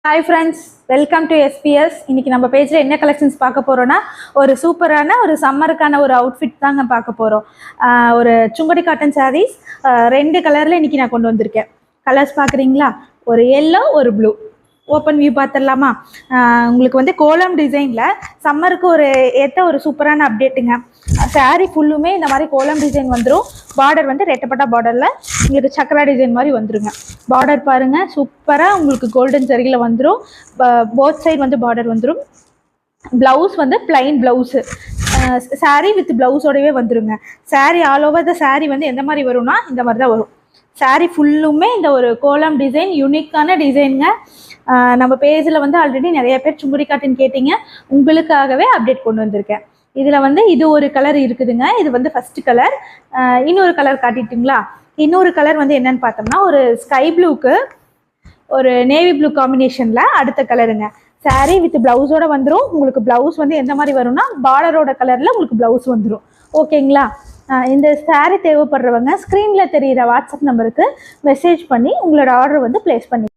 Hi friends, welcome to SBS. இன்னைக்கு நம்ம பேஜில் என்ன கலெக்ஷன்ஸ் பார்க்க போகிறோன்னா, ஒரு சூப்பரான ஒரு சம்மருக்கான ஒரு அவுட்ஃபிட் தாங்க பார்க்க போகிறோம். ஒரு சுங்கடி காட்டன் சாரீஸ் 2 கலரில் இன்னைக்கு நான் கொண்டு வந்திருக்கேன். கலர்ஸ் பார்க்குறீங்களா? ஒரு எல்லோ, ஒரு ப்ளூ. ஓப்பன் வியூ பார்த்துடலாமா? உங்களுக்கு வந்து கோலம் டிசைனில் சம்மருக்கு ஒரு ஏற்ற ஒரு சூப்பரான அப்டேட்டுங்க. சாரீ ஃபுல்லுமே இந்த மாதிரி கோலம் டிசைன் வந்துடும். பார்டர் வந்து ரெட்டப்பட்டா பார்டரில் உங்களுக்கு சக்கரா டிசைன் மாதிரி வந்துருங்க. பார்டர் பாருங்கள், சூப்பராக உங்களுக்கு கோல்டன் சரியில் வந்துடும். போத் சைடு வந்து பார்டர் வந்துடும். ப்ளவுஸ் வந்து பிளைன் ப்ளவுஸு, சாரீ வித் ப்ளவுஸோடவே வந்துடுங்க. Sari all over the sari வந்து எந்த மாதிரி வரும்னா இந்த மாதிரி தான் வரும். சாரீ ஃபுல்லுமே இந்த ஒரு கோலம் டிசைன், யூனிக்கான டிசைனுங்க. நம்ம பேஜில் வந்து ஆல்ரெடி நிறைய பேர் சுங்குடி காட்டன் கேட்டிங்க, உங்களுக்காகவே அப்டேட் கொண்டு வந்திருக்கேன். இதில் வந்து இது ஒரு கலர் இருக்குதுங்க. இது வந்து ஃபஸ்ட்டு கலர். இன்னொரு கலர் காட்டிட்டுங்களா? இன்னொரு கலர் வந்து என்னன்னு பார்த்தோம்னா, ஒரு ஸ்கை ப்ளூக்கு ஒரு நேவி ப்ளூ காம்பினேஷனில் அடுத்த கலருங்க. சாரீ வித் ப்ளவுஸோட வந்துடும். உங்களுக்கு ப்ளவுஸ் வந்து எந்த மாதிரி வரும்னா பார்டரோட கலரில் உங்களுக்கு ப்ளவுஸ் வந்துடும். ஓகேங்களா? இந்த சாரீ தேவைப்படுறவங்க ஸ்க்ரீனில் தெரிகிற வாட்ஸ்அப் நம்பருக்கு மெசேஜ் பண்ணி உங்களோட ஆர்டர் வந்து ப்ளேஸ் பண்ணி